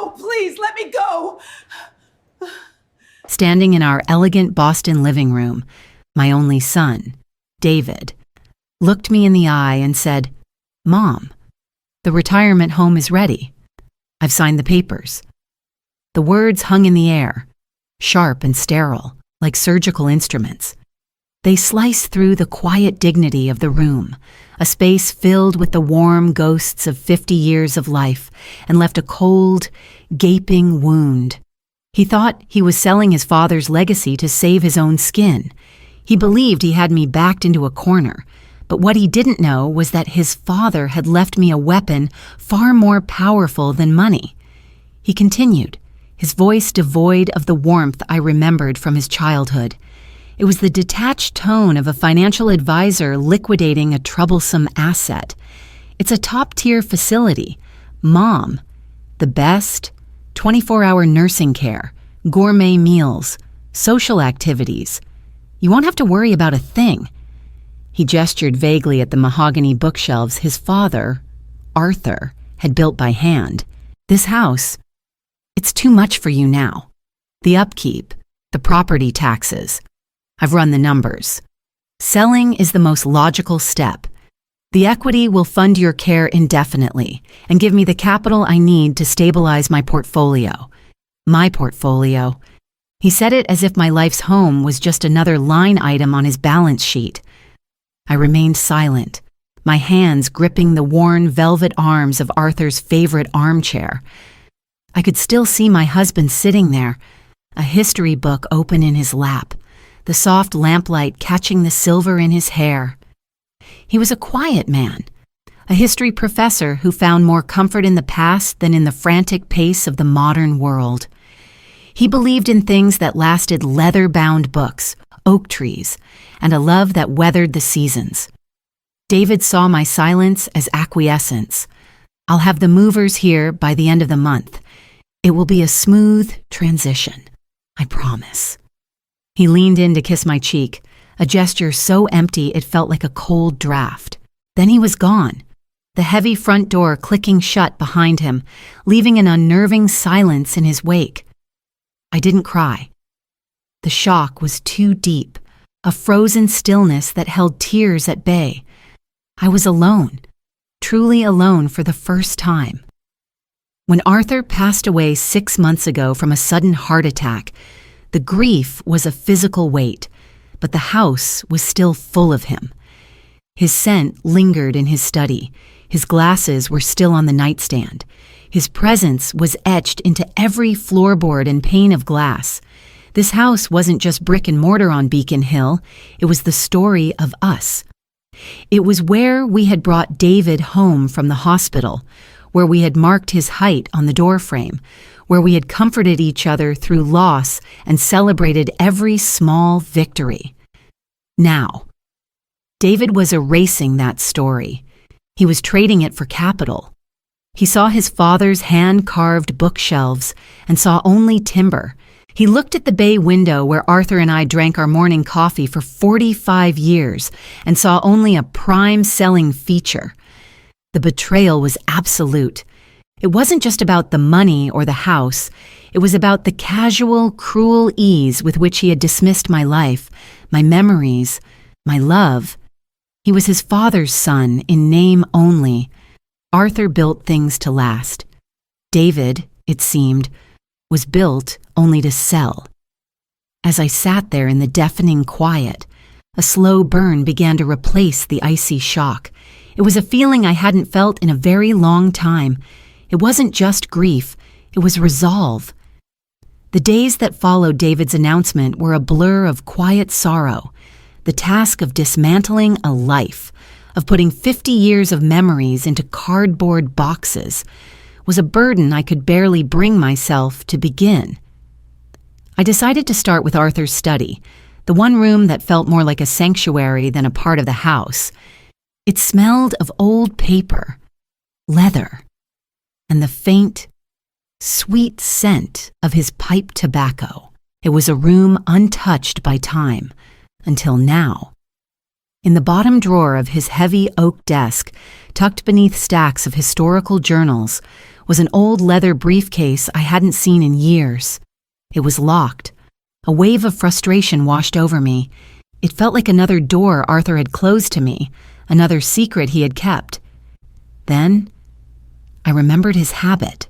No, please, let me go. Standing in our elegant Boston living room, my only son, David, looked me in the eye and said, "Mom, the retirement home is ready. I've signed the papers." The words hung in the air, sharp and sterile, like surgical instruments. They sliced through the quiet dignity of the room, a space filled with the warm ghosts of 50 years of life, and left a cold, gaping wound. He thought he was selling his father's legacy to save his own skin. He believed he had me backed into a corner, but what he didn't know was that his father had left me a weapon far more powerful than money. He continued, his voice devoid of the warmth I remembered from his childhood. It was the detached tone of a financial advisor liquidating a troublesome asset. It's a top-tier facility. Mom, the best, 24-hour nursing care, gourmet meals, social activities. You won't have to worry about a thing. He gestured vaguely at the mahogany bookshelves his father, Arthur, had built by hand. This house, it's too much for you now. The upkeep, the property taxes. I've run the numbers. Selling is the most logical step. The equity will fund your care indefinitely and give me the capital I need to stabilize my portfolio. My portfolio. He said it as if my life's home was just another line item on his balance sheet. I remained silent, my hands gripping the worn velvet arms of Arthur's favorite armchair. I could still see my husband sitting there, a history book open in his lap, the soft lamplight catching the silver in his hair. He was a quiet man, a history professor who found more comfort in the past than in the frantic pace of the modern world. He believed in things that lasted leather-bound books, oak trees, and a love that weathered the seasons. David saw my silence as acquiescence. I'll have the movers here by the end of the month. It will be a smooth transition, I promise. He leaned in to kiss my cheek, a gesture so empty it felt like a cold draft. Then he was gone, the heavy front door clicking shut behind him, leaving an unnerving silence in his wake. I didn't cry. The shock was too deep, a frozen stillness that held tears at bay. I was alone, truly alone for the first time. When Arthur passed away 6 months ago from a sudden heart attack, the grief was a physical weight, but the house was still full of him. His scent lingered in his study. His glasses were still on the nightstand. His presence was etched into every floorboard and pane of glass. This house wasn't just brick and mortar on Beacon Hill. It was the story of us. It was where we had brought David home from the hospital, where we had marked his height on the doorframe, where we had comforted each other through loss and celebrated every small victory. Now, David was erasing that story. He was trading it for capital. He saw his father's hand-carved bookshelves and saw only timber. He looked at the bay window where Arthur and I drank our morning coffee for 45 years and saw only a prime selling feature. The betrayal was absolute. It wasn't just about the money or the house. It was about the casual, cruel ease with which he had dismissed my life, my memories, my love. He was his father's son in name only. Arthur built things to last. David, it seemed, was built only to sell. As I sat there in the deafening quiet, a slow burn began to replace the icy shock. It was a feeling I hadn't felt in a very long time. It wasn't just grief, it was resolve. The days that followed David's announcement were a blur of quiet sorrow, the task of dismantling a life, of putting 50 years of memories into cardboard boxes, was a burden I could barely bring myself to begin. I decided to start with Arthur's study, the one room that felt more like a sanctuary than a part of the house. It smelled of old paper, leather, and the faint, sweet scent of his pipe tobacco. It was a room untouched by time, until now. In the bottom drawer of his heavy oak desk, tucked beneath stacks of historical journals, was an old leather briefcase I hadn't seen in years. It was locked. A wave of frustration washed over me. It felt like another door Arthur had closed to me, another secret he had kept. Then, I remembered his habit.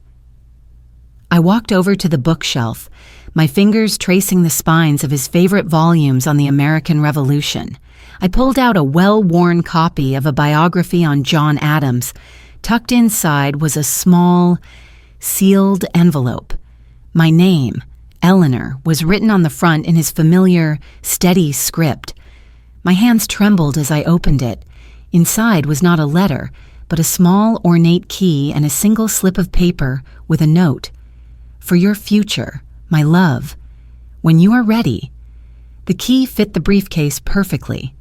I walked over to the bookshelf, my fingers tracing the spines of his favorite volumes on the American Revolution. I pulled out a well-worn copy of a biography on John Adams. Tucked inside was a small, sealed envelope. My name, Eleanor, was written on the front in his familiar, steady script. My hands trembled as I opened it. Inside was not a letter, but a small, ornate key and a single slip of paper with a note. For your future, my love, when you are ready. The key fit the briefcase perfectly.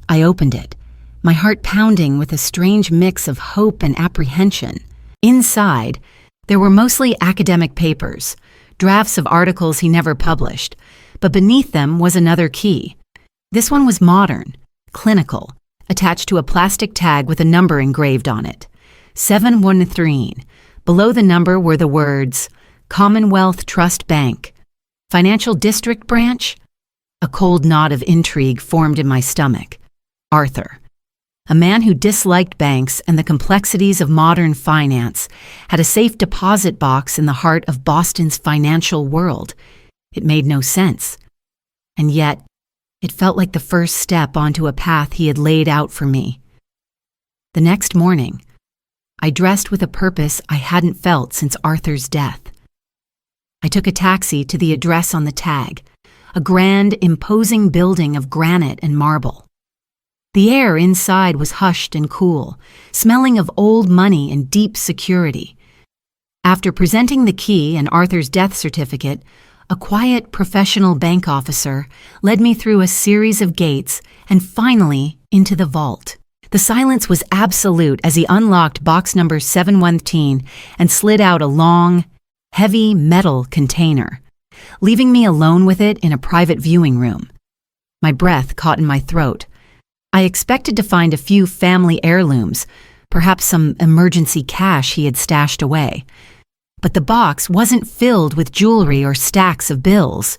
I opened it, my heart pounding with a strange mix of hope and apprehension. Inside, there were mostly academic papers, drafts of articles he never published, but beneath them was another key. This one was modern, clinical, attached to a plastic tag with a number engraved on it. 713. Below the number were the words, Commonwealth Trust Bank. Financial District Branch? A cold knot of intrigue formed in my stomach. Arthur, a man who disliked banks and the complexities of modern finance, had a safe deposit box in the heart of Boston's financial world. It made no sense. And yet, it felt like the first step onto a path he had laid out for me. The next morning, I dressed with a purpose I hadn't felt since Arthur's death. I took a taxi to the address on the tag, a grand, imposing building of granite and marble. The air inside was hushed and cool, smelling of old money and deep security. After presenting the key and Arthur's death certificate, a quiet, professional bank officer led me through a series of gates and finally into the vault. The silence was absolute as he unlocked box number 713 and slid out a long, heavy metal container, leaving me alone with it in a private viewing room. My breath caught in my throat. I expected to find a few family heirlooms, perhaps some emergency cash he had stashed away. But the box wasn't filled with jewelry or stacks of bills.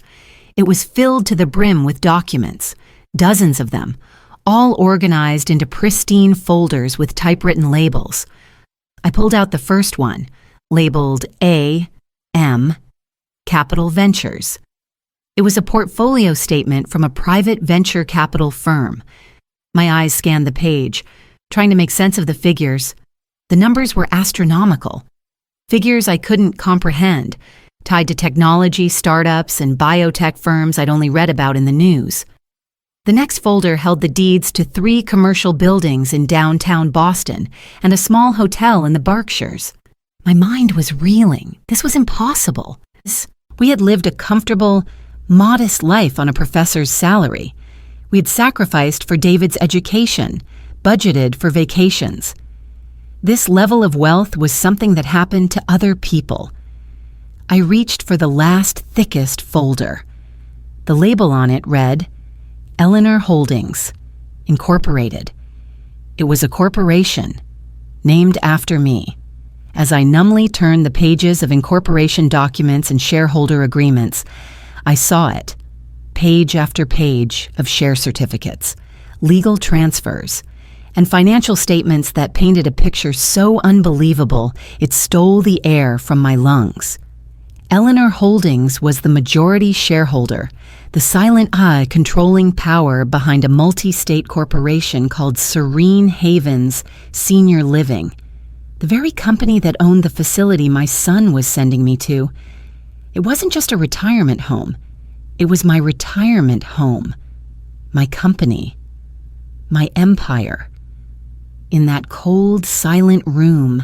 It was filled to the brim with documents, dozens of them, all organized into pristine folders with typewritten labels. I pulled out the first one, labeled A.M. Capital Ventures. It was a portfolio statement from a private venture capital firm. My eyes scanned the page, trying to make sense of the figures. The numbers were astronomical. Figures I couldn't comprehend, tied to technology startups and biotech firms I'd only read about in the news. The next folder held the deeds to 3 commercial buildings in downtown Boston and a small hotel in the Berkshires. My mind was reeling. This was impossible. We had lived a comfortable, modest life on a professor's salary. We had sacrificed for David's education, budgeted for vacations. This level of wealth was something that happened to other people. I reached for the last, thickest folder. The label on it read, Eleanor Holdings, Incorporated. It was a corporation, named after me. As I numbly turned the pages of incorporation documents and shareholder agreements, I saw it. Page after page of share certificates, legal transfers, and financial statements that painted a picture so unbelievable it stole the air from my lungs. Eleanor Holdings was the majority shareholder, the silent eye controlling power behind a multi-state corporation called Serene Havens Senior Living, the very company that owned the facility my son was sending me to. It wasn't just a retirement home. It was my retirement home, my company, my empire. In that cold, silent room,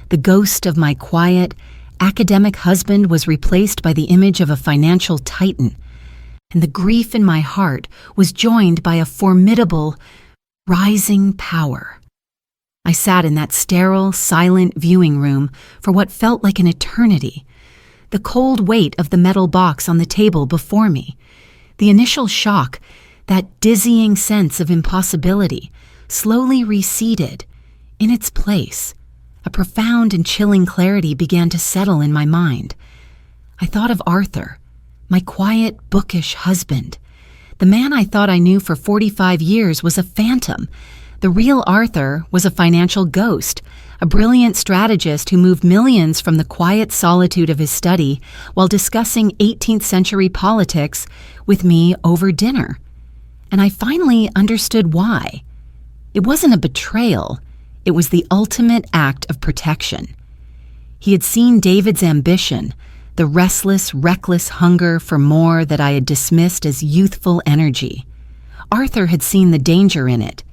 the ghost of my quiet, academic husband was replaced by the image of a financial titan, and the grief in my heart was joined by a formidable, rising power. I sat in that sterile, silent viewing room for what felt like an eternity. The cold weight of the metal box on the table before me, the initial shock, that dizzying sense of impossibility, slowly receded. In its place, A profound and chilling clarity began to settle in my mind. I thought of Arthur, my quiet, bookish husband. The man I thought I knew for 45 years was a phantom. The real Arthur was a financial ghost, a brilliant strategist who moved millions from the quiet solitude of his study while discussing 18th century politics with me over dinner. And I finally understood why. It wasn't a betrayal. It was the ultimate act of protection. He had seen David's ambition, the restless, reckless hunger for more that I had dismissed as youthful energy. Arthur had seen the danger in it.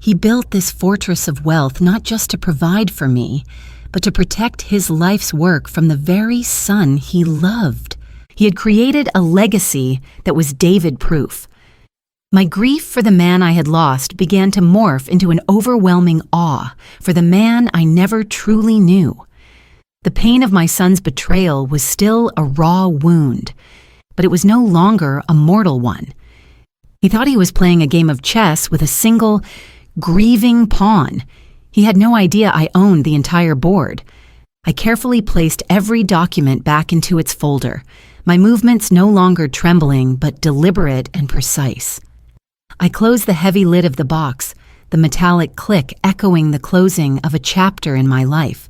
He built this fortress of wealth not just to provide for me, but to protect his life's work from the very son he loved. He had created a legacy that was David-proof. My grief for the man I had lost began to morph into an overwhelming awe for the man I never truly knew. The pain of my son's betrayal was still a raw wound, but it was no longer a mortal one. He thought he was playing a game of chess with a single, grieving pawn. He had no idea I owned the entire board. I carefully placed every document back into its folder, my movements no longer trembling but deliberate and precise. I closed the heavy lid of the box, the metallic click echoing the closing of a chapter in my life.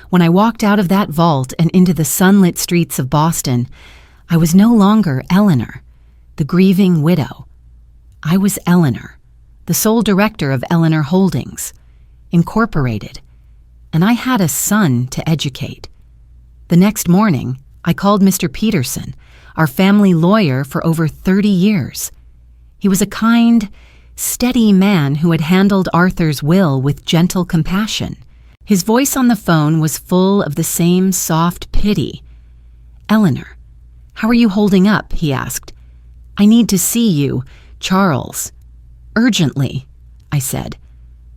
When I walked out of that vault and into the sunlit streets of Boston, I was no longer Eleanor, the grieving widow. I was Eleanor, the sole director of Eleanor Holdings, Incorporated, and I had a son to educate. The next morning, I called Mr. Peterson, our family lawyer for over 30 years. He was a kind, steady man who had handled Arthur's will with gentle compassion. His voice on the phone was full of the same soft pity. "Eleanor, how are you holding up?" he asked. "I need to see you, Charles." "Urgently," I said,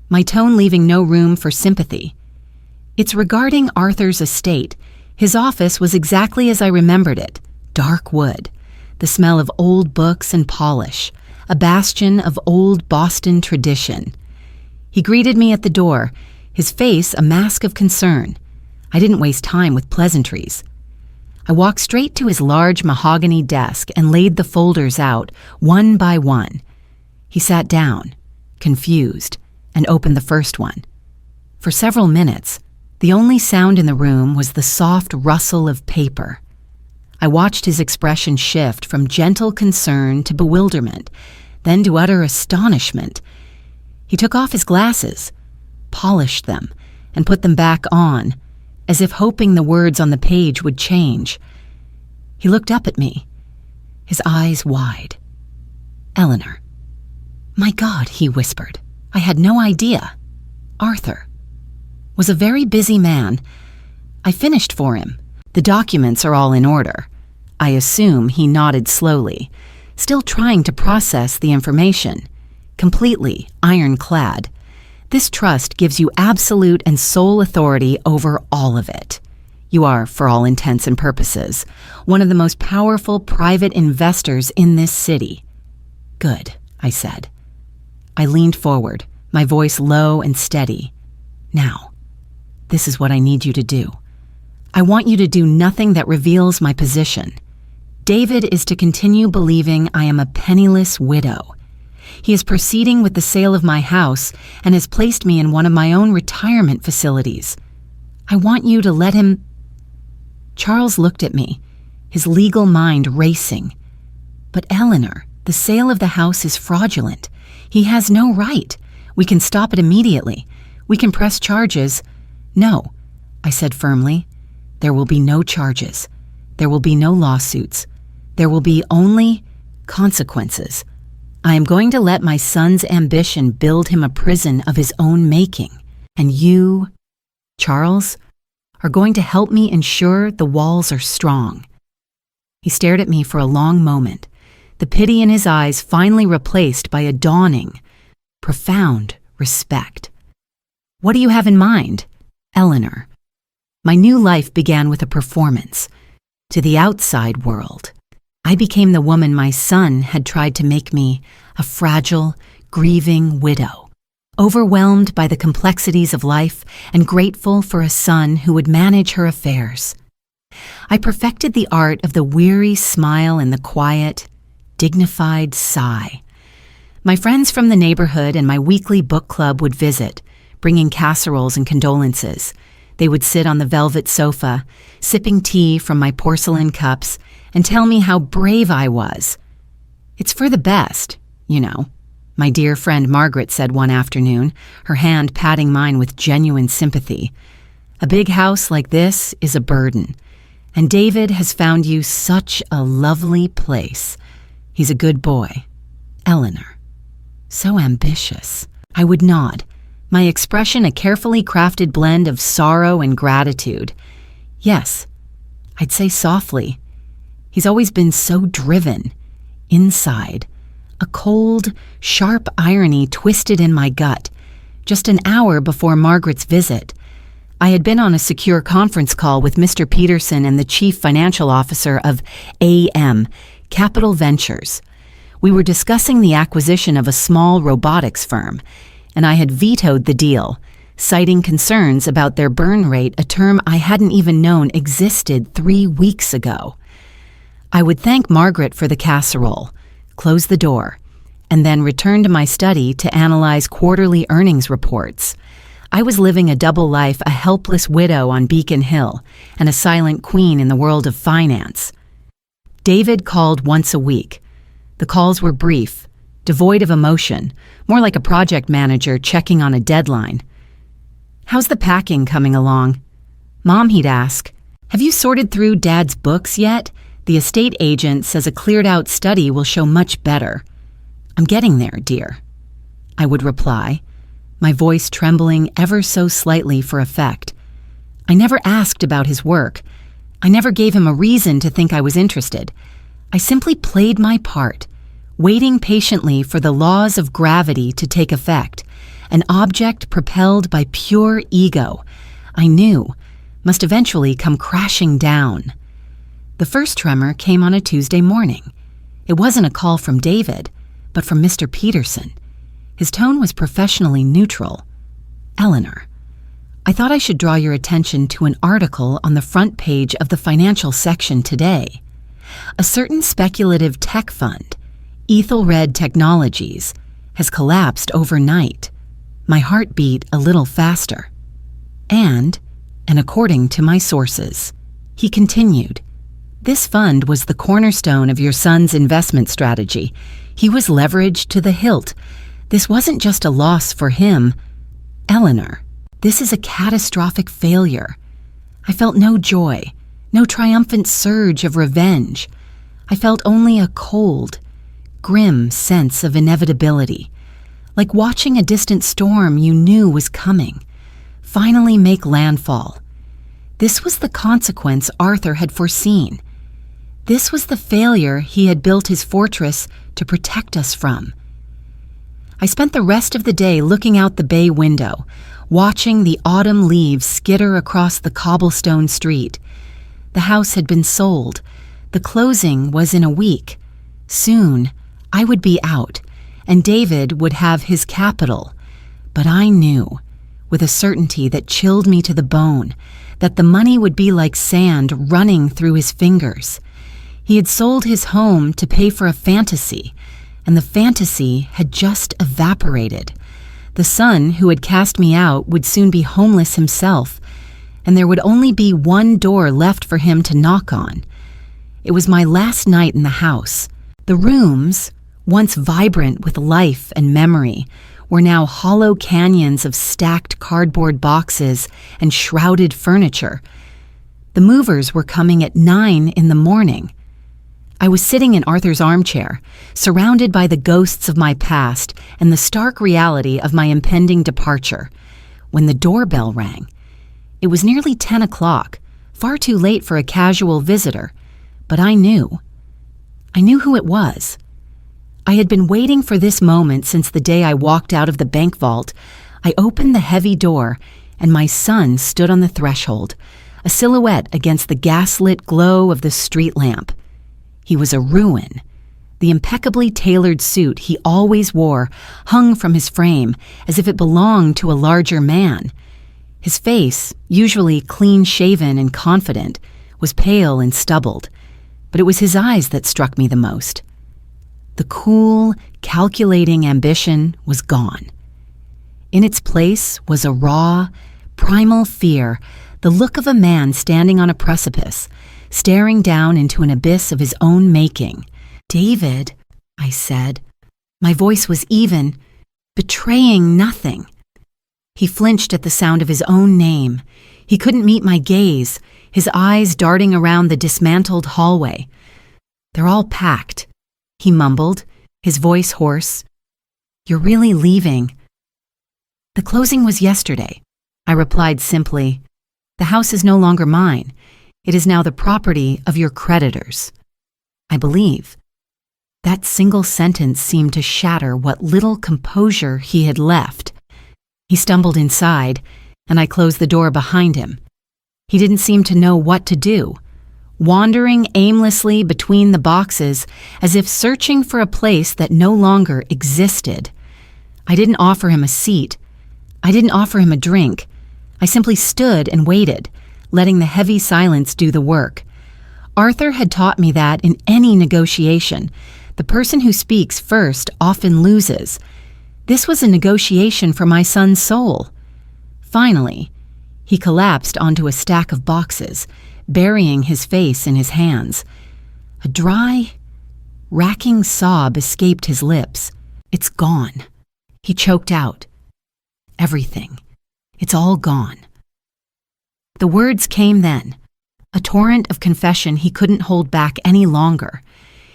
my tone leaving no room for sympathy. "It's regarding Arthur's estate. His office was exactly as I remembered it, dark wood, the smell of old books and polish, a bastion of old Boston tradition." He greeted me at the door, his face a mask of concern. I didn't waste time with pleasantries. I walked straight to his large mahogany desk and laid the folders out, one by one. He sat down, confused, and opened the first one. For several minutes, the only sound in the room was the soft rustle of paper. I watched his expression shift from gentle concern to bewilderment, then to utter astonishment. He took off his glasses, polished them, and put them back on, as if hoping the words on the page would change. He looked up at me, his eyes wide. "Eleanor." "My God," he whispered. "I had no idea." Arthur was a very busy man. I finished for him. The documents are all in order. I assume he nodded slowly, still trying to process the information. Completely ironclad. This trust gives you absolute and sole authority over all of it. You are, for all intents and purposes, one of the most powerful private investors in this city. "Good," I said. I leaned forward, my voice low and steady. "Now, this is what I need you to do. I want you to do nothing that reveals my position. David is to continue believing I am a penniless widow. He is proceeding with the sale of my house and has placed me in one of my own retirement facilities. I want you to let him—" Charles looked at me, his legal mind racing. "But Eleanor, the sale of the house is fraudulent. He has no right. We can stop it immediately. We can press charges." "No," I said firmly. "There will be no charges. There will be no lawsuits. There will be only consequences. I am going to let my son's ambition build him a prison of his own making. And you, Charles, are going to help me ensure the walls are strong." He stared at me for a long moment, the pity in his eyes finally replaced by a dawning, profound respect. "What do you have in mind, Eleanor?" My new life began with a performance. To the outside world, I became the woman my son had tried to make me, a fragile, grieving widow. overwhelmed by the complexities of life and grateful for a son who would manage her affairs. I perfected the art of the weary smile and the quiet, dignified sigh. My friends from the neighborhood and my weekly book club would visit, bringing casseroles and condolences. They would sit on the velvet sofa, sipping tea from my porcelain cups, and tell me how brave I was. "It's for the best, you know," my dear friend Margaret said one afternoon, her hand patting mine with genuine sympathy. "A big house like this is a burden, and David has found you such a lovely place. He's a good boy. Eleanor." So ambitious. I would nod, my expression a carefully crafted blend of sorrow and gratitude. Yes, I'd say softly. He's always been so driven. Inside, a cold, sharp irony twisted in my gut. Just an hour before Margaret's visit, I had been on a secure conference call with Mr. Peterson and the chief financial officer of AM, Capital Ventures. We were discussing the acquisition of a small robotics firm, and I had vetoed the deal, citing concerns about their burn rate, a term I hadn't even known existed 3 weeks ago. I would thank Margaret for the casserole, close the door, and then return to my study to analyze quarterly earnings reports. I was living a double life, a helpless widow on Beacon Hill and a silent queen in the world of finance. David called once a week. The calls were brief, devoid of emotion, more like a project manager checking on a deadline. "How's the packing coming along?" "Mom," he'd ask, "have you sorted through Dad's books yet? The estate agent says a cleared-out study will show much better." "I'm getting there, dear," I would reply, my voice trembling ever so slightly for effect. I never asked about his work. I never gave him a reason to think I was interested. I simply played my part, waiting patiently for the laws of gravity to take effect, an object propelled by pure ego, I knew, must eventually come crashing down. The first tremor came on a Tuesday morning. It wasn't a call from David, but from Mr. Peterson. His tone was professionally neutral. "Eleanor, I thought I should draw your attention to an article on the front page of the financial section today. A certain speculative tech fund, Ethelred Technologies, has collapsed overnight." My heart beat a little faster. And according to my sources," he continued, "this fund was the cornerstone of your son's investment strategy. He was leveraged to the hilt. This wasn't just a loss for him. Eleanor, this is a catastrophic failure." I felt no joy, no triumphant surge of revenge. I felt only a cold, grim sense of inevitability, like watching a distant storm you knew was coming finally make landfall. This was the consequence Arthur had foreseen. This was the failure he had built his fortress to protect us from. I spent the rest of the day looking out the bay window, watching the autumn leaves skitter across the cobblestone street. The house had been sold. The closing was in a week. Soon, I would be out, and David would have his capital. But I knew, with a certainty that chilled me to the bone, that the money would be like sand running through his fingers. He had sold his home to pay for a fantasy, and the fantasy had just evaporated. The son who had cast me out would soon be homeless himself, and there would only be one door left for him to knock on. It was my last night in the house. The rooms, once vibrant with life and memory, were now hollow canyons of stacked cardboard boxes and shrouded furniture. The movers were coming at 9 in the morning. I was sitting in Arthur's armchair, surrounded by the ghosts of my past and the stark reality of my impending departure, when the doorbell rang. It was nearly 10 o'clock, far too late for a casual visitor, but I knew. I knew who it was. I had been waiting for this moment since the day I walked out of the bank vault. I opened the heavy door, and my son stood on the threshold, a silhouette against the gaslit glow of the street lamp. He was a ruin. The impeccably tailored suit he always wore hung from his frame as if it belonged to a larger man. His face, usually clean-shaven and confident, was pale and stubbled, but it was his eyes that struck me the most. The cool, calculating ambition was gone. In its place was a raw, primal fear, the look of a man standing on a precipice, staring down into an abyss of his own making. "David," I said. My voice was even, betraying nothing. He flinched at the sound of his own name. He couldn't meet my gaze, his eyes darting around the dismantled hallway. "They're all packed," he mumbled, his voice hoarse. "You're really leaving?" "The closing was yesterday," I replied simply. "The house is no longer mine. It is now the property of your creditors." I believe. That single sentence seemed to shatter what little composure he had left. He stumbled inside, and I closed the door behind him. He didn't seem to know what to do, wandering aimlessly between the boxes as if searching for a place that no longer existed. I didn't offer him a seat. I didn't offer him a drink. I simply stood and waited, letting the heavy silence do the work. Arthur had taught me that in any negotiation, the person who speaks first often loses. This was a negotiation for my son's soul. Finally, he collapsed onto a stack of boxes, burying his face in his hands. A dry, racking sob escaped his lips. "It's gone," he choked out. "Everything. It's all gone." The words came then, a torrent of confession he couldn't hold back any longer.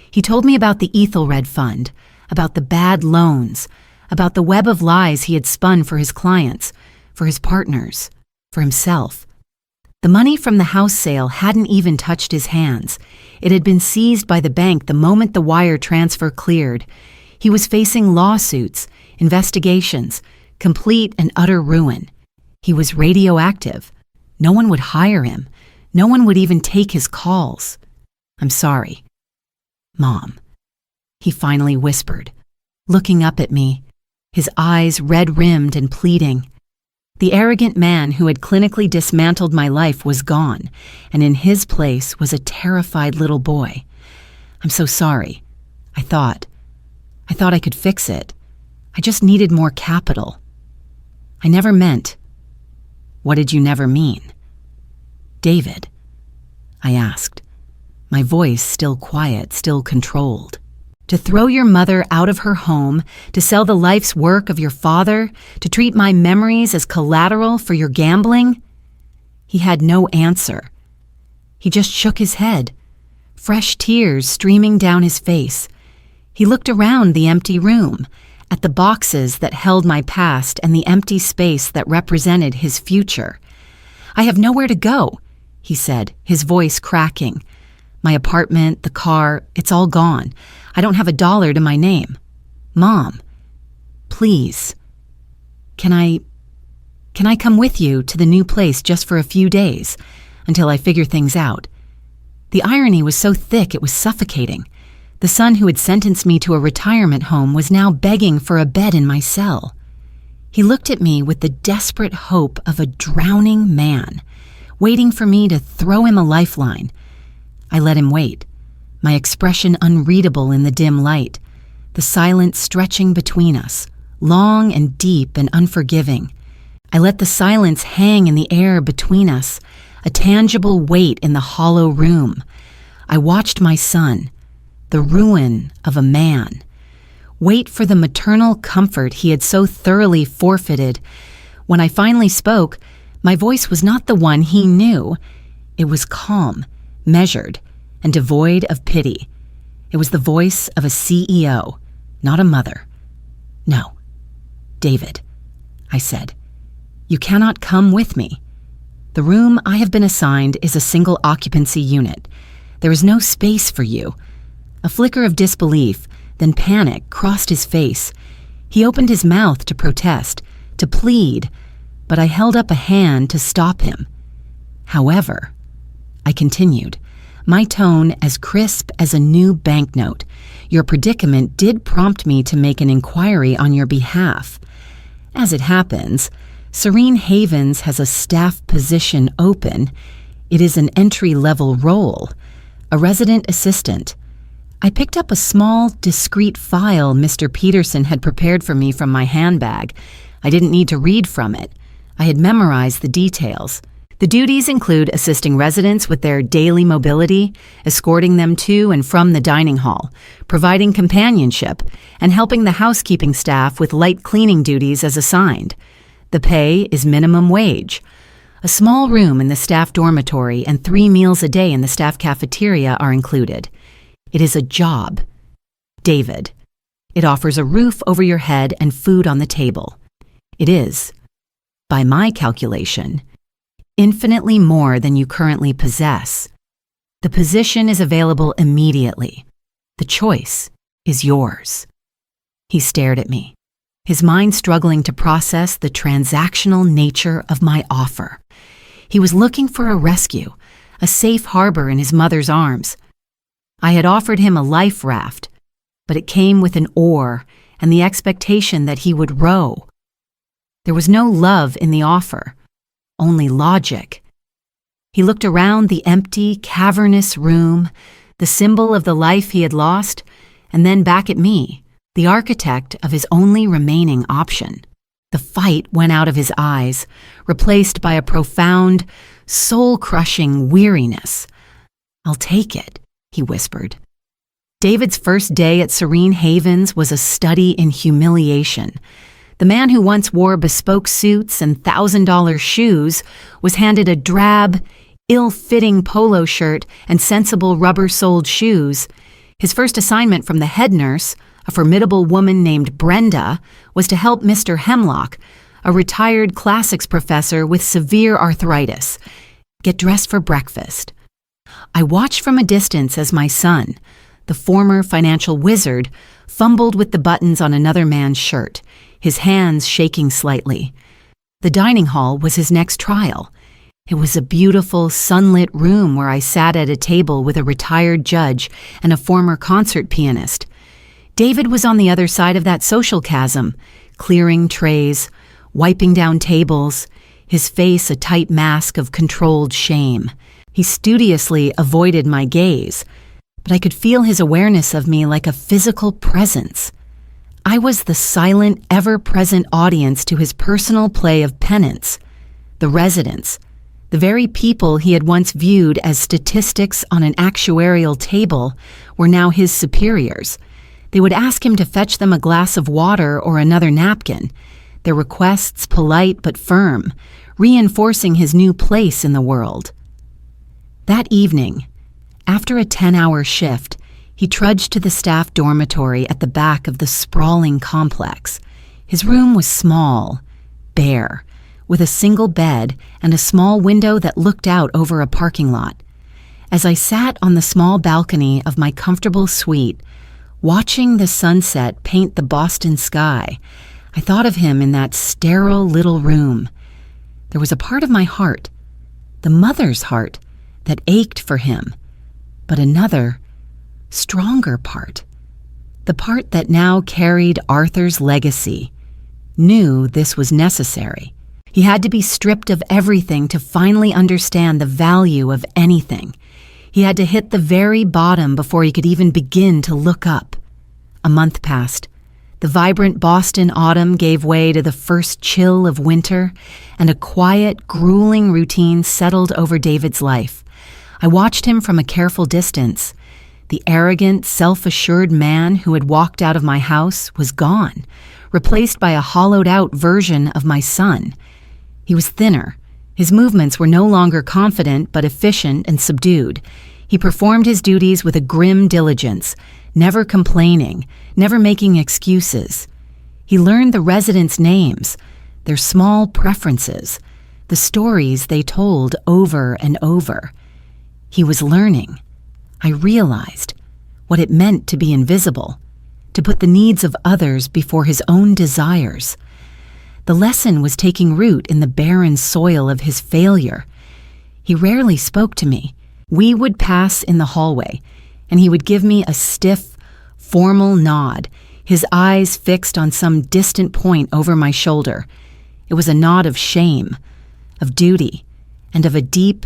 He told me about the Ethelred Fund, about the bad loans, about the web of lies he had spun for his clients, for his partners, for himself. The money from the house sale hadn't even touched his hands. It had been seized by the bank the moment the wire transfer cleared. He was facing lawsuits, investigations, complete and utter ruin. He was radioactive. No one would hire him. No one would even take his calls. "I'm sorry, Mom," he finally whispered, looking up at me, his eyes red-rimmed and pleading. The arrogant man who had clinically dismantled my life was gone, and in his place was a terrified little boy. "I'm so sorry. I thought I could fix it. I just needed more capital. I never meant." "What did you never mean?" "David," I asked, my voice still quiet, still controlled. "To throw your mother out of her home, to sell the life's work of your father, to treat my memories as collateral for your gambling?" He had no answer. He just shook his head, fresh tears streaming down his face. He looked around the empty room, at the boxes that held my past and the empty space that represented his future. "I have nowhere to go," he said, his voice cracking. "My apartment, the car, it's all gone. I don't have $1 to my name. Mom, please, can I come with you to the new place just for a few days, until I figure things out?" The irony was so thick it was suffocating. The son who had sentenced me to a retirement home was now begging for a bed in my cell. He looked at me with the desperate hope of a drowning man, waiting for me to throw him a lifeline. I let him wait, my expression unreadable in the dim light, the silence stretching between us, long and deep and unforgiving. I let the silence hang in the air between us, a tangible weight in the hollow room. I watched my son, the ruin of a man, wait for the maternal comfort he had so thoroughly forfeited. When I finally spoke, my voice was not the one he knew. It was calm, measured, and devoid of pity. It was the voice of a CEO, not a mother. "No, David," I said, "you cannot come with me. The room I have been assigned is a single occupancy unit. There is no space for you." A flicker of disbelief, then panic, crossed his face. He opened his mouth to protest, to plead, but I held up a hand to stop him. "However," I continued, my tone as crisp as a new banknote. Your predicament did prompt me to make an inquiry on your behalf. As it happens, Serene Havens has a staff position open. It is an entry-level role, a resident assistant. I picked up a small, discreet file Mr. Peterson had prepared for me from my handbag. I didn't need to read from it. I had memorized the details. The duties include assisting residents with their daily mobility, escorting them to and from the dining hall, providing companionship, and helping the housekeeping staff with light cleaning duties as assigned. The pay is minimum wage. A small room in the staff dormitory and 3 meals a day in the staff cafeteria are included. It is a job. David. It offers a roof over your head and food on the table. It is, by my calculation, infinitely more than you currently possess. The position is available immediately. The choice is yours. He stared at me, his mind struggling to process the transactional nature of my offer. He was looking for a rescue, a safe harbor in his mother's arms. I had offered him a life raft, but it came with an oar and the expectation that he would row. There was no love in the offer, only logic. He looked around the empty, cavernous room, the symbol of the life he had lost, and then back at me, the architect of his only remaining option. The fight went out of his eyes, replaced by a profound, soul-crushing weariness. "I'll take it," he whispered. David's first day at Serene Havens was a study in humiliation. The man who once wore bespoke suits and $1,000 shoes was handed a drab, ill-fitting polo shirt and sensible rubber-soled shoes. His first assignment from the head nurse, a formidable woman named Brenda, was to help Mr. Hemlock, a retired classics professor with severe arthritis, get dressed for breakfast. I watched from a distance as my son, the former financial wizard, fumbled with the buttons on another man's shirt, his hands shaking slightly. The dining hall was his next trial. It was a beautiful, sunlit room where I sat at a table with a retired judge and a former concert pianist. David was on the other side of that social chasm, clearing trays, wiping down tables, his face a tight mask of controlled shame. He studiously avoided my gaze, but I could feel his awareness of me like a physical presence. I was the silent, ever-present audience to his personal play of penance. The residents, the very people he had once viewed as statistics on an actuarial table, were now his superiors. They would ask him to fetch them a glass of water or another napkin, their requests polite but firm, reinforcing his new place in the world. That evening, after a 10-hour shift, he trudged to the staff dormitory at the back of the sprawling complex. His room was small, bare, with a single bed and a small window that looked out over a parking lot. As I sat on the small balcony of my comfortable suite, watching the sunset paint the Boston sky, I thought of him in that sterile little room. There was a part of my heart, the mother's heart, that ached for him, but another, stronger part, the part that now carried Arthur's legacy, knew this was necessary. He had to be stripped of everything to finally understand the value of anything. He had to hit the very bottom before he could even begin to look up. A month passed. The vibrant Boston autumn gave way to the first chill of winter, and a quiet, grueling routine settled over David's life. I watched him from a careful distance. The arrogant, self-assured man who had walked out of my house was gone, replaced by a hollowed-out version of my son. He was thinner. His movements were no longer confident but efficient and subdued. He performed his duties with a grim diligence, never complaining, never making excuses. He learned the residents' names, their small preferences, the stories they told over and over. He was learning. I realized what it meant to be invisible, to put the needs of others before his own desires. The lesson was taking root in the barren soil of his failure. He rarely spoke to me, We would pass in the hallway, and he would give me a stiff, formal nod, his eyes fixed on some distant point over my shoulder. It was a nod of shame, of duty, and of a deep,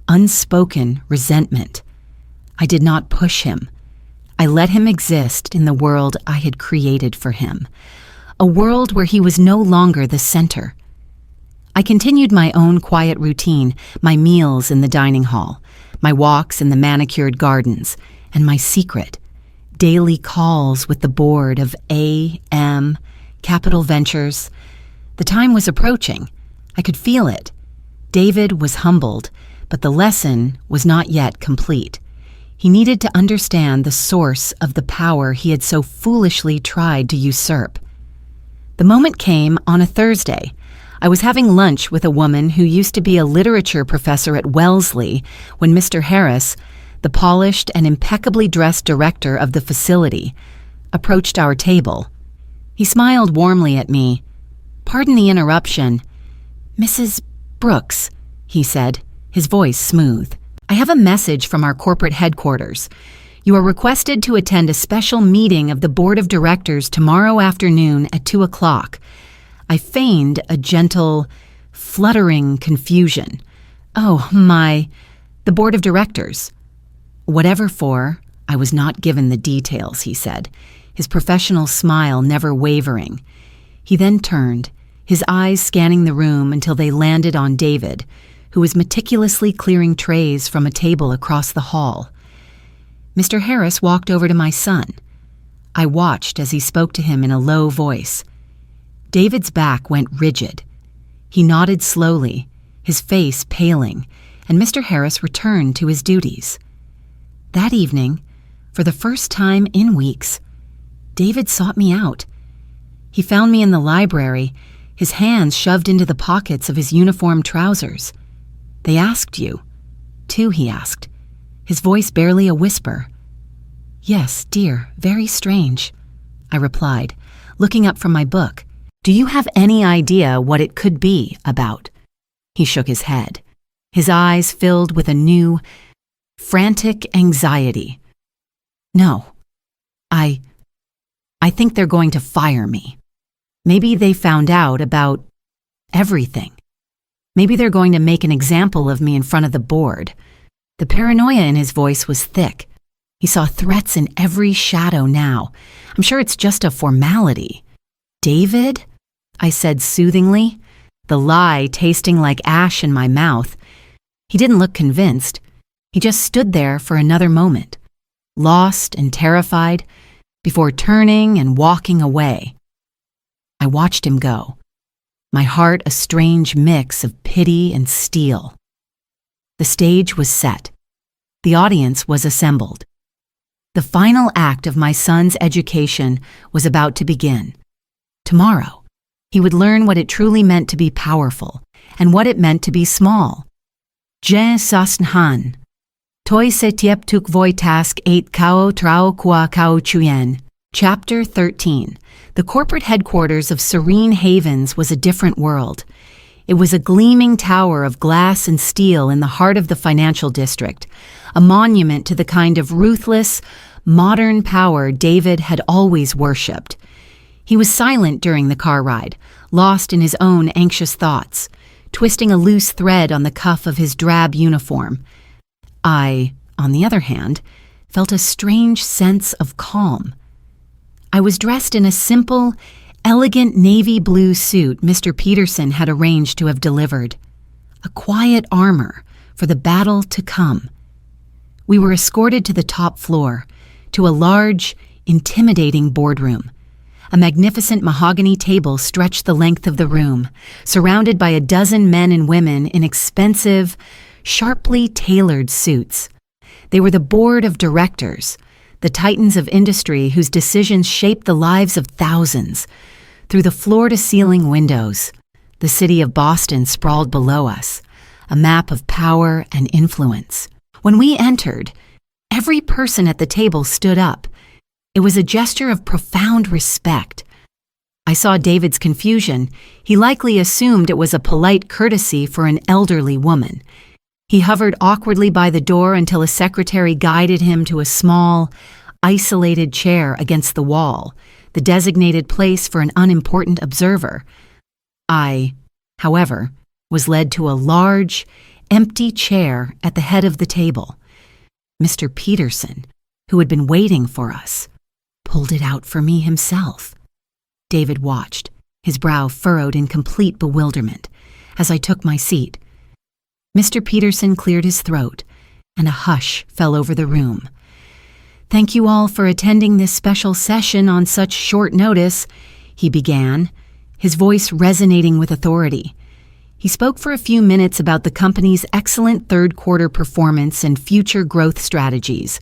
unspoken resentment. I did not push him. I let him exist in the world I had created for him, a world where he was no longer the center. I continued my own quiet routine, my meals in the dining hall, my walks in the manicured gardens, and my secret, daily calls with the board of A.M. Capital Ventures. The time was approaching. I could feel it. David was humbled, but the lesson was not yet complete. He needed to understand the source of the power he had so foolishly tried to usurp. The moment came on a Thursday. I was having lunch with a woman who used to be a literature professor at Wellesley when Mr. Harris, the polished and impeccably dressed director of the facility, approached our table. He smiled warmly at me. "Pardon the interruption. Mrs. Brooks," he said, his voice smooth. "I have a message from our corporate headquarters. You are requested to attend a special meeting of the board of directors tomorrow afternoon at 2 o'clock. I feigned a gentle, fluttering confusion. "Oh, the board of directors." "Whatever for, I was not given the details," he said, his professional smile never wavering. He then turned, his eyes scanning the room until they landed on David, who was meticulously clearing trays from a table across the hall. Mr. Harris walked over to my son. I watched as he spoke to him in a low voice. David's back went rigid. He nodded slowly, his face paling, and Mr. Harris returned to his duties. That evening, for the first time in weeks, David sought me out. He found me in the library, his hands shoved into the pockets of his uniform trousers. "They asked you, too," he asked, his voice barely a whisper. "Yes, dear, very strange," I replied, looking up from my book. "Do you have any idea what it could be about?" He shook his head, his eyes filled with a new, frantic anxiety. "No, I think they're going to fire me. Maybe they found out about everything. Maybe they're going to make an example of me in front of the board." The paranoia in his voice was thick. He saw threats in every shadow now. "I'm sure it's just a formality." "David?" I said soothingly, the lie tasting like ash in my mouth. He didn't look convinced. He just stood there for another moment, lost and terrified, before turning and walking away. I watched him go, my heart a strange mix of pity and steel. The stage was set. The audience was assembled. The final act of my son's education was about to begin. Tomorrow, he would learn what it truly meant to be powerful and what it meant to be small. Je sasnhan. Toi se tiep tuk voi task 8 kao trao kwa kao chuyen. Chapter 13. The corporate headquarters of Serene Havens was a different world. It was a gleaming tower of glass and steel in the heart of the financial district, a monument to the kind of ruthless, modern power David had always worshipped. He was silent during the car ride, lost in his own anxious thoughts, twisting a loose thread on the cuff of his drab uniform. I, on the other hand, felt a strange sense of calm. I was dressed in a simple, elegant navy blue suit Mr. Peterson had arranged to have delivered, a quiet armor for the battle to come. We were escorted to the top floor, to a large, intimidating boardroom. A magnificent mahogany table stretched the length of the room, surrounded by a dozen men and women in expensive, sharply tailored suits. They were the board of directors, the titans of industry whose decisions shaped the lives of thousands. Through the floor-to-ceiling windows, the city of Boston sprawled below us, a map of power and influence. When we entered, every person at the table stood up. It was a gesture of profound respect. I saw David's confusion. He likely assumed it was a polite courtesy for an elderly woman. He hovered awkwardly by the door until a secretary guided him to a small, isolated chair against the wall, the designated place for an unimportant observer. I, however, was led to a large, empty chair at the head of the table. Mr. Peterson, who had been waiting for us, pulled it out for me himself. David watched, his brow furrowed in complete bewilderment, as I took my seat. Mr. Peterson cleared his throat, and a hush fell over the room. "Thank you all for attending this special session on such short notice," he began, his voice resonating with authority. He spoke for a few minutes about the company's excellent third-quarter performance and future growth strategies.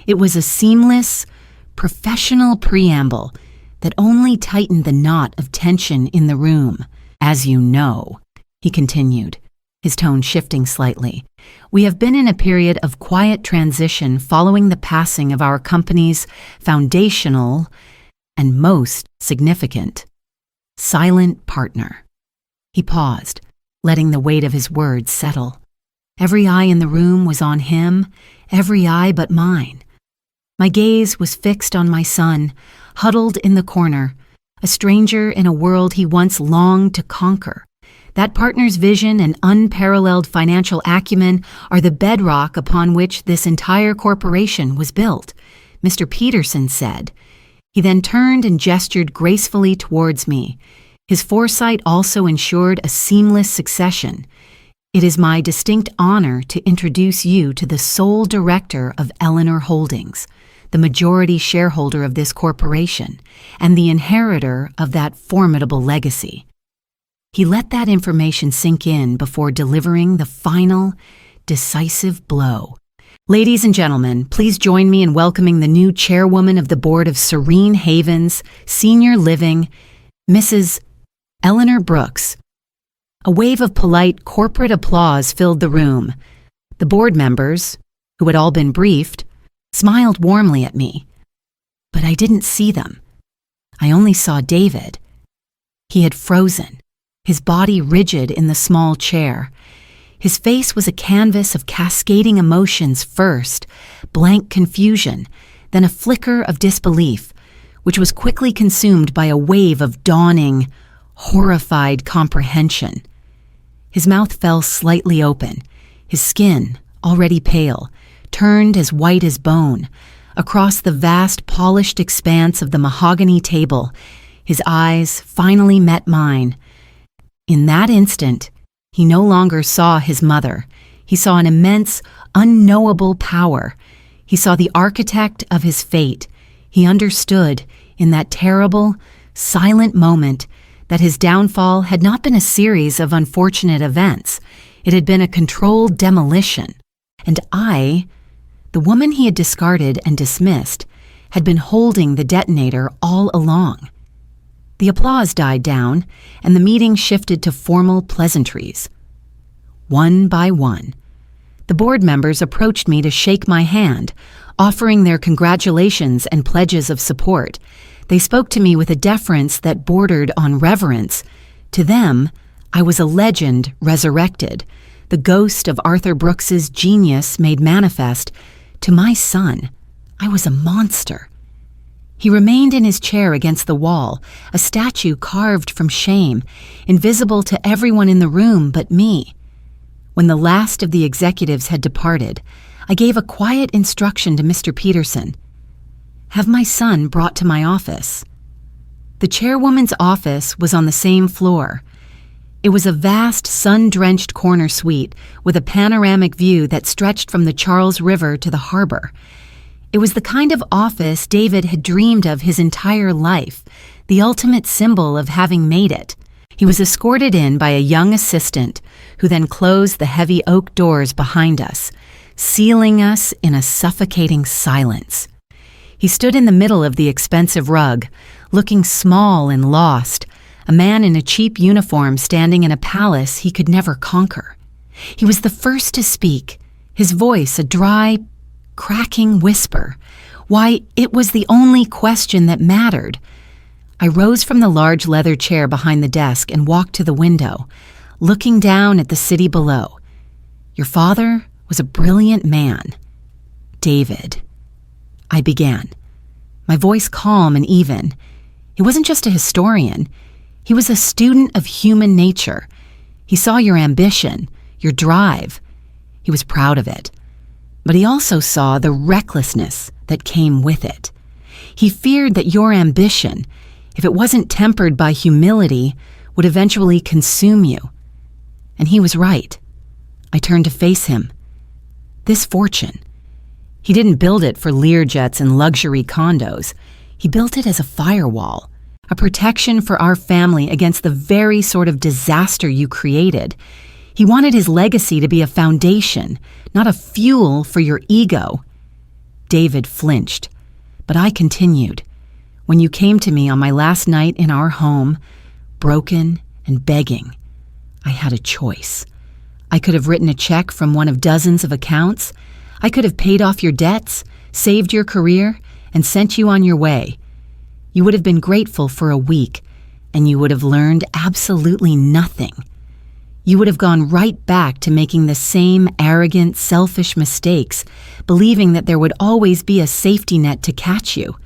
It was a seamless, professional preamble that only tightened the knot of tension in the room. "As you know," he continued, his tone shifting slightly, "we have been in a period of quiet transition following the passing of our company's foundational and most significant silent partner." He paused, letting the weight of his words settle. Every eye in the room was on him, every eye but mine. My gaze was fixed on my son, huddled in the corner, a stranger in a world he once longed to conquer. That partner's vision and unparalleled financial acumen are the bedrock upon which this entire corporation was built, Mr. Peterson said. He then turned and gestured gracefully towards me. His foresight also ensured a seamless succession. "It is my distinct honor to introduce you to the sole director of Eleanor Holdings, the majority shareholder of this corporation, and the inheritor of that formidable legacy." He let that information sink in before delivering the final, decisive blow. "Ladies and gentlemen, please join me in welcoming the new chairwoman of the board of Serene Havens Senior Living, Mrs. Eleanor Brooks." A wave of polite corporate applause filled the room. The board members, who had all been briefed, smiled warmly at me. But I didn't see them. I only saw David. He had frozen, his body rigid in the small chair. His face was a canvas of cascading emotions first, blank confusion, then a flicker of disbelief, which was quickly consumed by a wave of dawning, horrified comprehension. His mouth fell slightly open, his skin, already pale, turned as white as bone. Across the vast, polished expanse of the mahogany table, his eyes finally met mine. In that instant, he no longer saw his mother. He saw an immense, unknowable power. He saw the architect of his fate. He understood, in that terrible, silent moment, that his downfall had not been a series of unfortunate events. It had been a controlled demolition. And I, the woman he had discarded and dismissed, had been holding the detonator all along. The applause died down, and the meeting shifted to formal pleasantries. One by one, the board members approached me to shake my hand, offering their congratulations and pledges of support. They spoke to me with a deference that bordered on reverence. To them, I was a legend resurrected, the ghost of Arthur Brooks's genius made manifest. To my son, I was a monster. He remained in his chair against the wall, a statue carved from shame, invisible to everyone in the room but me. When the last of the executives had departed, I gave a quiet instruction to Mr. Peterson. "Have my son brought to my office." The chairwoman's office was on the same floor. It was a vast, sun-drenched corner suite with a panoramic view that stretched from the Charles River to the harbor. It was the kind of office David had dreamed of his entire life, the ultimate symbol of having made it. He was escorted in by a young assistant, who then closed the heavy oak doors behind us, sealing us in a suffocating silence. He stood in the middle of the expensive rug, looking small and lost, a man in a cheap uniform standing in a palace he could never conquer. He was the first to speak, his voice a dry, cracking whisper. Why, it was the only question that mattered. I rose from the large leather chair behind the desk and walked to the window, looking down at the city below. Your father was a brilliant man. David, I began, my voice calm and even. He wasn't just a historian. He was a student of human nature. He saw your ambition, your drive. He was proud of it. But he also saw the recklessness that came with it. He feared that your ambition, if it wasn't tempered by humility, would eventually consume you. And he was right. I turned to face him. This fortune, he didn't build it for Learjets and luxury condos. He built it as a firewall, a protection for our family against the very sort of disaster you created. He wanted his legacy to be a foundation, not a fuel for your ego. David flinched, but I continued. When you came to me on my last night in our home, broken and begging, I had a choice. I could have written a check from one of dozens of accounts. I could have paid off your debts, saved your career, and sent you on your way. You would have been grateful for a week, and you would have learned absolutely nothing. You would have gone right back to making the same arrogant, selfish mistakes, believing that there would always be a safety net to catch you.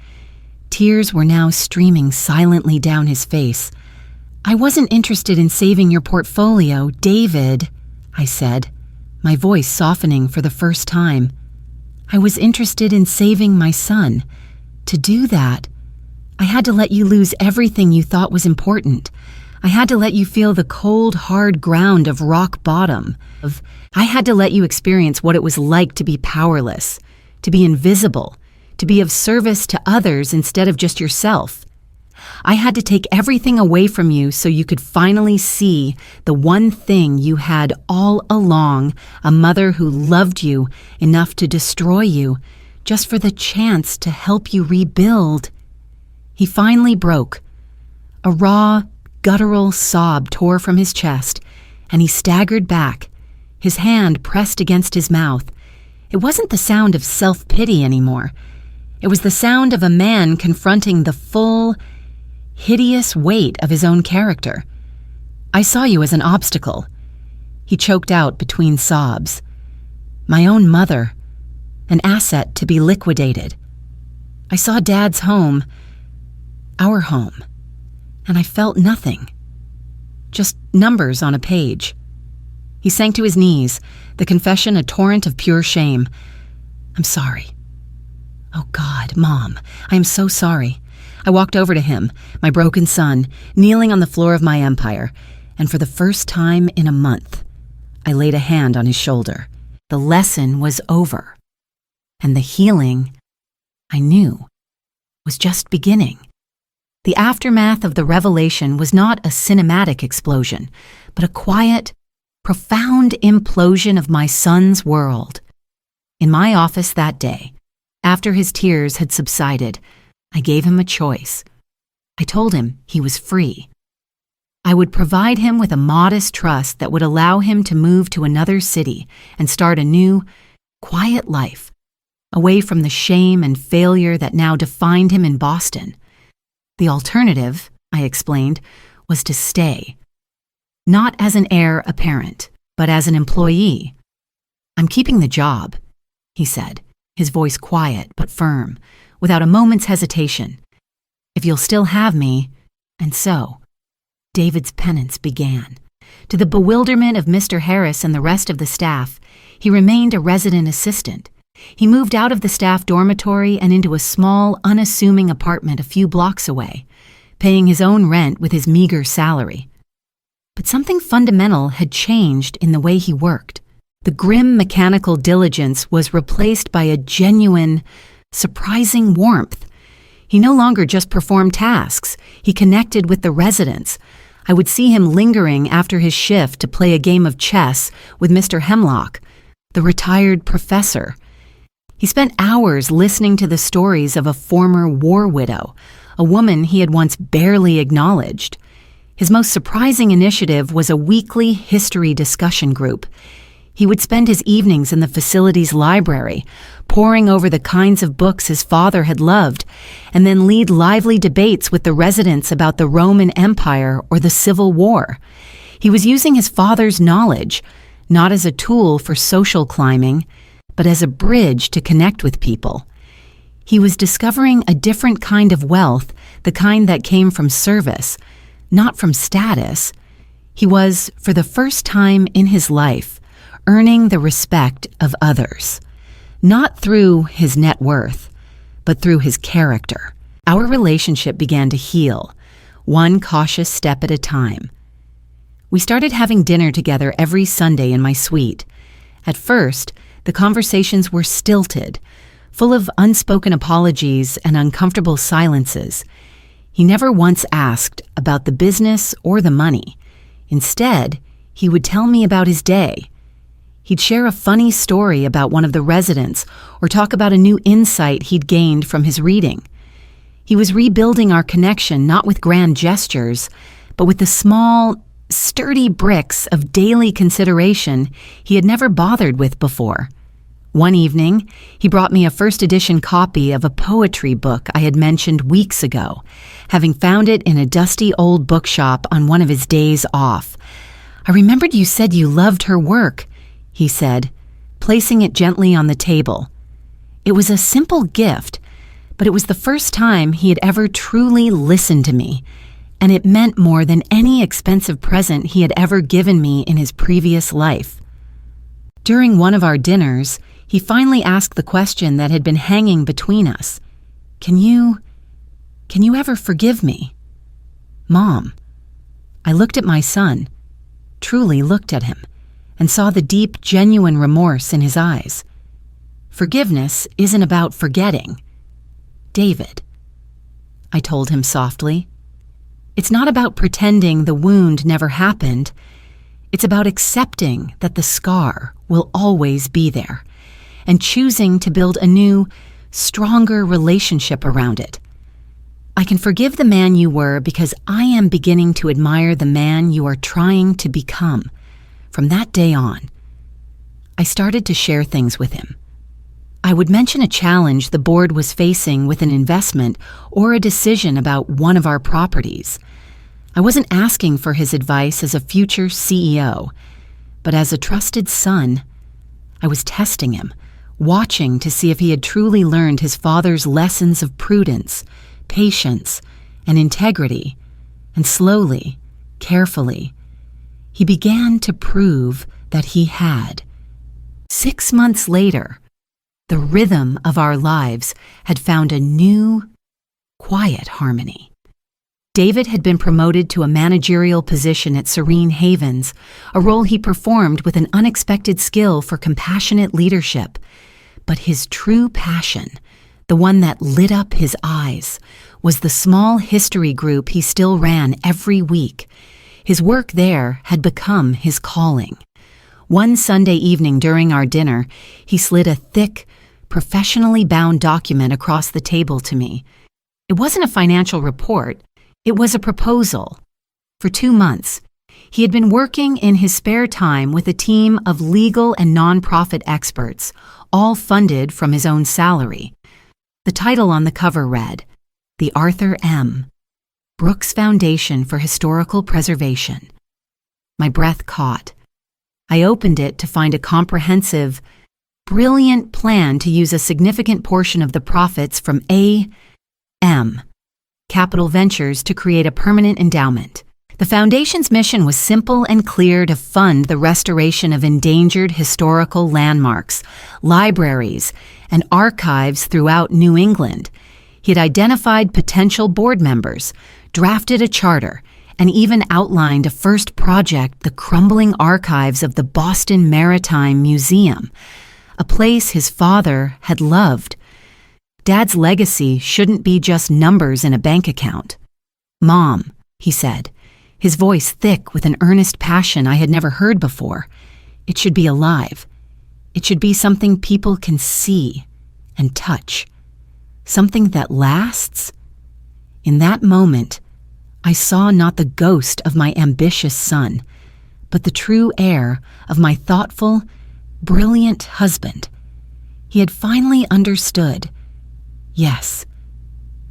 Tears were now streaming silently down his face. I wasn't interested in saving your portfolio, David, I said, my voice softening for the first time. I was interested in saving my son. To do that, I had to let you lose everything you thought was important. I had to let you feel the cold, hard ground of rock bottom. I had to let you experience what it was like to be powerless, to be invisible, to be of service to others instead of just yourself. I had to take everything away from you so you could finally see the one thing you had all along, a mother who loved you enough to destroy you, just for the chance to help you rebuild. He finally broke. A raw, guttural sob tore from his chest, and he staggered back, his hand pressed against his mouth. It wasn't the sound of self-pity anymore. It was the sound of a man confronting the full, hideous weight of his own character. I saw you as an obstacle. He choked out between sobs. My own mother, an asset to be liquidated. I saw Dad's home, our home, and I felt nothing. Just numbers on a page. He sank to his knees, the confession a torrent of pure shame. I'm sorry. Oh God, Mom, I am so sorry. I walked over to him, my broken son, kneeling on the floor of my empire, and for the first time in a month, I laid a hand on his shoulder. The lesson was over, and the healing, I knew, was just beginning. The aftermath of the revelation was not a cinematic explosion, but a quiet, profound implosion of my son's world. In my office that day, after his tears had subsided, I gave him a choice. I told him he was free. I would provide him with a modest trust that would allow him to move to another city and start a new, quiet life, away from the shame and failure that now defined him in Boston. The alternative, I explained, was to stay. Not as an heir apparent, but as an employee. I'm keeping the job, he said, his voice quiet but firm, without a moment's hesitation. If you'll still have me, and so, David's penance began. To the bewilderment of Mr. Harris and the rest of the staff, he remained a resident assistant. He moved out of the staff dormitory and into a small, unassuming apartment a few blocks away, paying his own rent with his meager salary. But something fundamental had changed in the way he worked. The grim mechanical diligence was replaced by a genuine, surprising warmth. He no longer just performed tasks. He connected with the residents. I would see him lingering after his shift to play a game of chess with Mr. Hemlock, the retired professor. He spent hours listening to the stories of a former war widow, a woman he had once barely acknowledged. His most surprising initiative was a weekly history discussion group. He would spend his evenings in the facility's library, poring over the kinds of books his father had loved, and then lead lively debates with the residents about the Roman Empire or the Civil War. He was using his father's knowledge, not as a tool for social climbing, but as a bridge to connect with people. He was discovering a different kind of wealth, the kind that came from service, not from status. He was, for the first time in his life, earning the respect of others, not through his net worth, but through his character. Our relationship began to heal, one cautious step at a time. We started having dinner together every Sunday in my suite. At first, the conversations were stilted, full of unspoken apologies and uncomfortable silences. He never once asked about the business or the money. Instead, he would tell me about his day. He'd share a funny story about one of the residents or talk about a new insight he'd gained from his reading. He was rebuilding our connection not with grand gestures, but with the small, sturdy bricks of daily consideration he had never bothered with before. One evening, he brought me a first edition copy of a poetry book I had mentioned weeks ago, having found it in a dusty old bookshop on one of his days off. "I remembered you said you loved her work," he said, placing it gently on the table. It was a simple gift, but it was the first time he had ever truly listened to me, and it meant more than any expensive present he had ever given me in his previous life. During one of our dinners, he finally asked the question that had been hanging between us. Can you ever forgive me?" "Mom." I looked at my son, truly looked at him, and saw the deep, genuine remorse in his eyes. "Forgiveness isn't about forgetting, David," I told him softly. "It's not about pretending the wound never happened. It's about accepting that the scar will always be there and choosing to build a new, stronger relationship around it. I can forgive the man you were because I am beginning to admire the man you are trying to become. From that day on, I started to share things with him. I would mention a challenge the board was facing with an investment or a decision about one of our properties. I wasn't asking for his advice as a future CEO, but as a trusted son. I was testing him, watching to see if he had truly learned his father's lessons of prudence, patience, and integrity, and slowly, carefully, he began to prove that he had. 6 months later, the rhythm of our lives had found a new, quiet harmony. David had been promoted to a managerial position at Serene Havens, a role he performed with an unexpected skill for compassionate leadership. But his true passion, the one that lit up his eyes, was the small history group he still ran every week. His work there had become his calling. One Sunday evening during our dinner, he slid a thick, professionally bound document across the table to me. It wasn't a financial report. It was a proposal. For 2 months, he had been working in his spare time with a team of legal and nonprofit experts, all funded from his own salary. The title on the cover read, "The Arthur M. Brooks Foundation for Historical Preservation." My breath caught. I opened it to find a comprehensive, brilliant plan to use a significant portion of the profits from A.M. Capital Ventures to create a permanent endowment. The foundation's mission was simple and clear: to fund the restoration of endangered historical landmarks, libraries, and archives throughout New England. He had identified potential board members, drafted a charter, and even outlined a first project: the crumbling archives of the Boston Maritime Museum, a place his father had loved. Dad's legacy shouldn't be just numbers in a bank account. "Mom," he said, his voice thick with an earnest passion I had never heard before, "it should be alive. It should be something people can see and touch. Something that lasts." In that moment, I saw not the ghost of my ambitious son, but the true heir of my thoughtful, brilliant husband. He had finally understood. "Yes,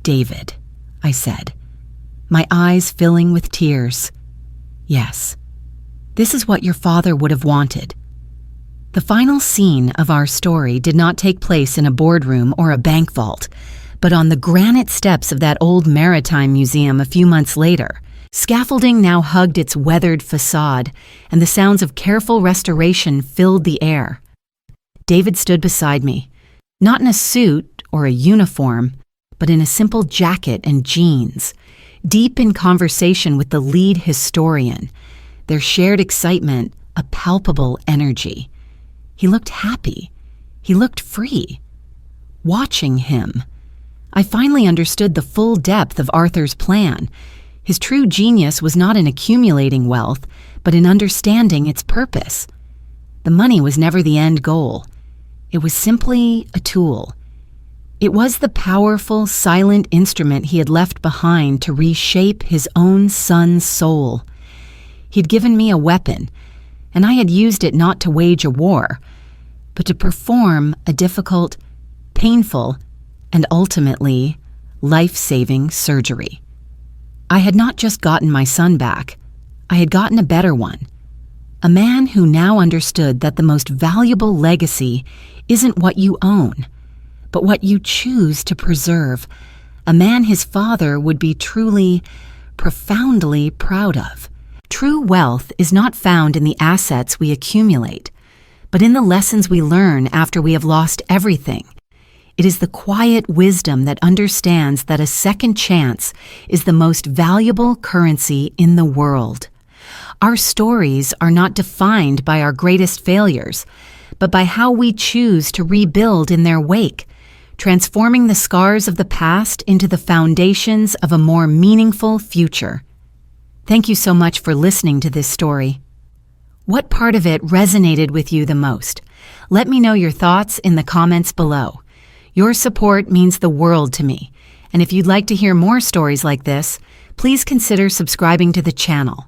David," I said, my eyes filling with tears. "Yes, this is what your father would have wanted. The final scene of our story did not take place in a boardroom or a bank vault, but on the granite steps of that old maritime museum a few months later. Scaffolding now hugged its weathered facade, and the sounds of careful restoration filled the air. David stood beside me, not in a suit or a uniform, but in a simple jacket and jeans, deep in conversation with the lead historian, their shared excitement a palpable energy. He looked happy. He looked free. Watching him, I finally understood the full depth of Arthur's plan. His true genius was not in accumulating wealth, but in understanding its purpose. The money was never the end goal. It was simply a tool. It was the powerful, silent instrument he had left behind to reshape his own son's soul. He'd given me a weapon, and I had used it not to wage a war, but to perform a difficult, painful, and ultimately life-saving surgery. I had not just gotten my son back, I had gotten a better one. A man who now understood that the most valuable legacy isn't what you own, but what you choose to preserve. A man his father would be truly, profoundly proud of. True wealth is not found in the assets we accumulate, but in the lessons we learn after we have lost everything. It is the quiet wisdom that understands that a second chance is the most valuable currency in the world. Our stories are not defined by our greatest failures, but by how we choose to rebuild in their wake, transforming the scars of the past into the foundations of a more meaningful future. Thank you so much for listening to this story. What part of it resonated with you the most? Let me know your thoughts in the comments below. Your support means the world to me, and if you'd like to hear more stories like this, please consider subscribing to the channel.